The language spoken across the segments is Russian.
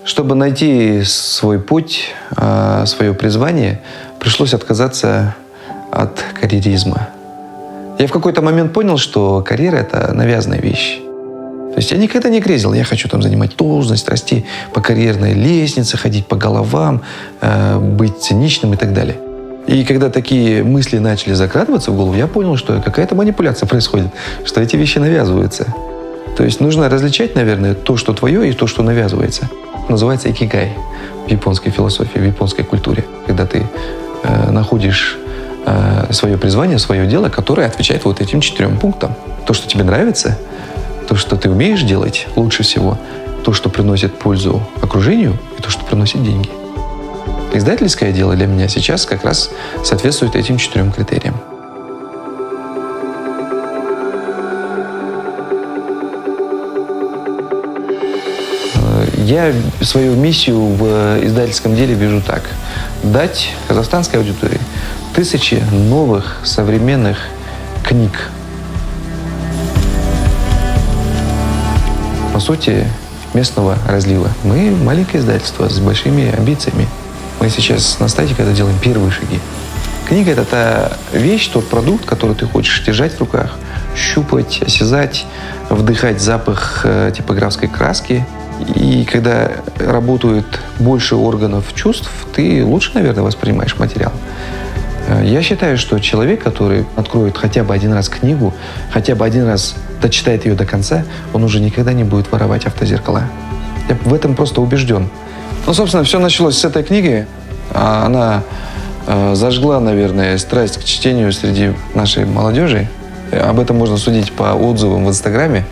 Чтобы найти свой путь, свое призвание, пришлось отказаться от карьеризма. Я в какой-то момент понял, что карьера – это навязанная вещь. То есть я никогда не грезил, я хочу там занимать должность, расти по карьерной лестнице, ходить по головам, быть циничным и так далее. И когда такие мысли начали закрадываться в голову, я понял, что какая-то манипуляция происходит, что эти вещи навязываются. То есть нужно различать, наверное, то, что твое, и то, что навязывается. Называется икигай в японской философии, в японской культуре. Когда ты находишь свое призвание, свое дело, которое отвечает вот этим 4 пунктам. То, что тебе нравится, то, что ты умеешь делать лучше всего, то, что приносит пользу окружению, и то, что приносит деньги. Издательское дело для меня сейчас как раз соответствует этим 4 критериям. Я свою миссию в издательском деле вижу так. Дать казахстанской аудитории 1000 новых современных книг. По сути, местного разлива. Мы маленькое издательство с большими амбициями. Мы сейчас на стадии, когда делаем первые шаги. Книга – это та вещь, тот продукт, который ты хочешь держать в руках, щупать, осязать, вдыхать запах типографской краски. И когда работают больше органов чувств, ты лучше, наверное, воспринимаешь материал. Я считаю, что человек, который откроет хотя бы один раз книгу, хотя бы один раз дочитает ее до конца, он уже никогда не будет воровать автозеркала. Я в этом просто убежден. Ну, собственно, все началось с этой книги. Она зажгла, наверное, страсть к чтению среди нашей молодежи. Об этом можно судить по отзывам в Инстаграме.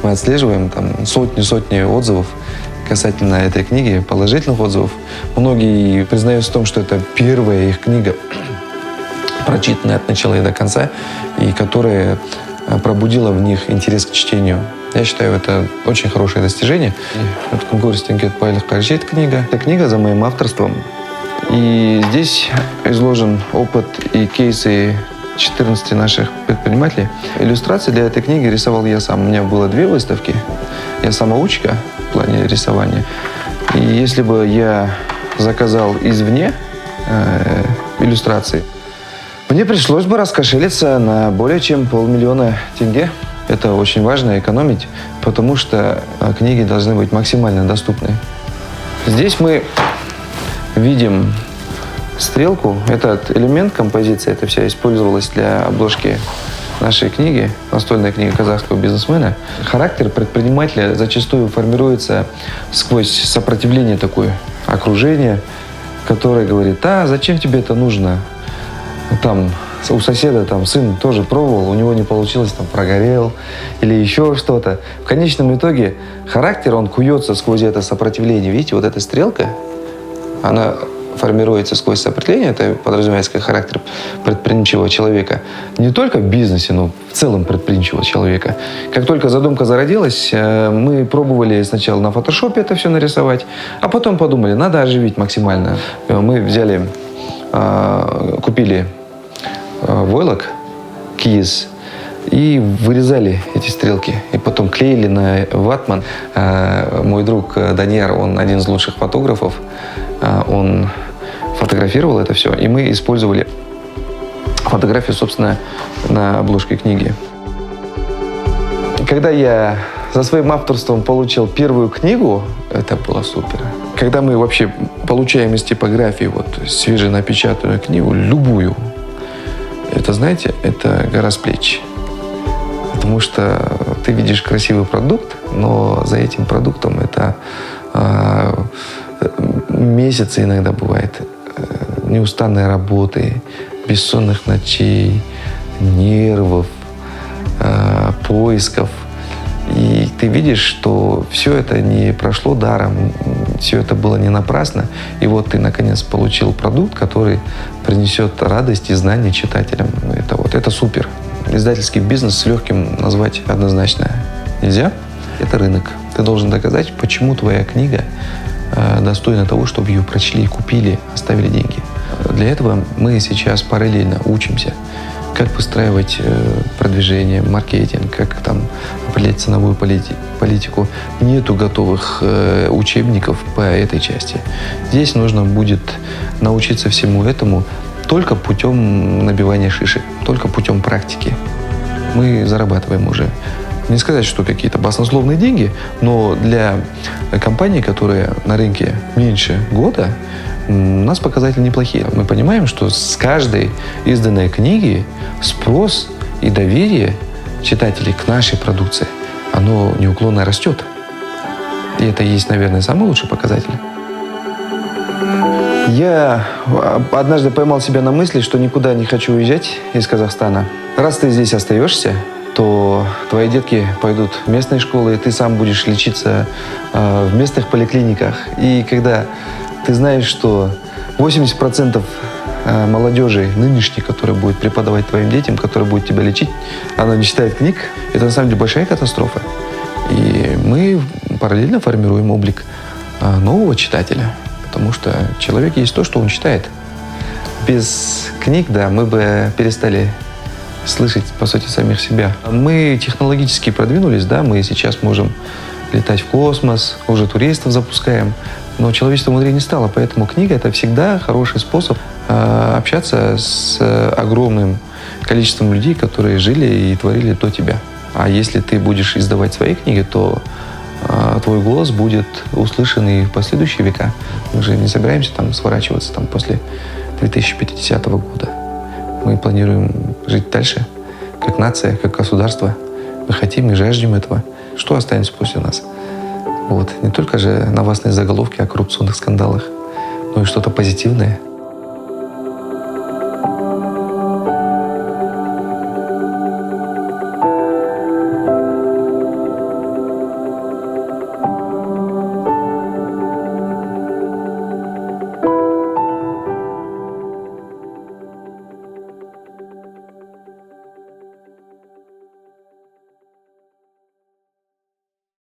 Мы отслеживаем там сотни отзывов касательно этой книги, положительных отзывов. Многие признаются в том, что это первая их книга, прочитанная от начала и до конца, и которая пробудила в них интерес к чтению. Я считаю, это очень хорошее достижение. Книга. Это книга за моим авторством. И здесь изложен опыт и кейсы 14 наших предпринимателей. Иллюстрации для этой книги рисовал я сам. У меня было 2 выставки. Я самоучка в плане рисования. И если бы я заказал извне иллюстрации, мне пришлось бы раскошелиться на более чем 500 000 тенге. Это очень важно экономить, потому что книги должны быть максимально доступны. Здесь мы видим стрелку. Этот элемент композиции, это вся использовалась для обложки нашей книги, настольной книги казахского бизнесмена. Характер предпринимателя зачастую формируется сквозь сопротивление такое окружение, которое говорит: зачем тебе это нужно? Там у соседа там сын тоже пробовал, у него не получилось, там прогорел или еще что-то. В конечном итоге характер, он куется сквозь это сопротивление. Видите, вот эта стрелка, она формируется сквозь сопротивление, это подразумевается как характер предприимчивого человека. Не только в бизнесе, но в целом предприимчивого человека. Как только задумка зародилась, мы пробовали сначала на фотошопе это все нарисовать, а потом подумали, надо оживить максимально. Мы взяли, купили войлок, киез, и вырезали эти стрелки. И потом клеили на ватман. Мой друг Данияр, он один из лучших фотографов, он фотографировал это все, и мы использовали фотографию, собственно, на обложке книги. Когда я за своим авторством получил первую книгу, это было супер. Когда мы вообще получаем из типографии вот свеженапечатанную книгу, любую, это, знаете, это гора с плеч. Потому что ты видишь красивый продукт, но за этим продуктом это месяцы иногда бывает неустанной работы, бессонных ночей, нервов, поисков. И ты видишь, что все это не прошло даром, все это было не напрасно. И вот ты, наконец, получил продукт, который принесет радость и знания читателям. Это супер. Издательский бизнес с легким назвать однозначно нельзя. Это рынок. Ты должен доказать, почему твоя книга достойна того, чтобы ее прочли, купили, оставили деньги. Для этого мы сейчас параллельно учимся, как выстраивать продвижение, маркетинг, как там определять ценовую политику. Нету готовых учебников по этой части. Здесь нужно будет научиться всему этому только путем набивания шишек, только путем практики. Мы зарабатываем уже, не сказать, что какие-то баснословные деньги, но для компаний, которые на рынке меньше года, у нас показатели неплохие. Мы понимаем, что с каждой изданной книги спрос и доверие читателей к нашей продукции, оно неуклонно растет. И это и есть, наверное, самый лучший показатель. Я однажды поймал себя на мысли, что никуда не хочу уезжать из Казахстана. Раз ты здесь остаешься, то твои детки пойдут в местные школы, и ты сам будешь лечиться в местных поликлиниках. И когда ты знаешь, что 80% молодежи нынешней, которая будет преподавать твоим детям, которая будет тебя лечить, она не читает книг, это на самом деле большая катастрофа. И мы параллельно формируем облик нового читателя, потому что человек есть то, что он читает. Без книг, да, мы бы перестали слышать, по сути, самих себя. Мы технологически продвинулись, да, мы сейчас можем летать в космос, уже туристов запускаем, но человечество внутри не стало, поэтому книга — это всегда хороший способ общаться с огромным количеством людей, которые жили и творили до тебя. А если ты будешь издавать свои книги, то твой голос будет услышан и в последующие века. Мы же не собираемся там сворачиваться там, после 2050 года. Мы планируем жить дальше, как нация, как государство. Мы хотим и жаждем этого. Что останется после нас? Вот. Не только же новостные заголовки о коррупционных скандалах, но и что-то позитивное.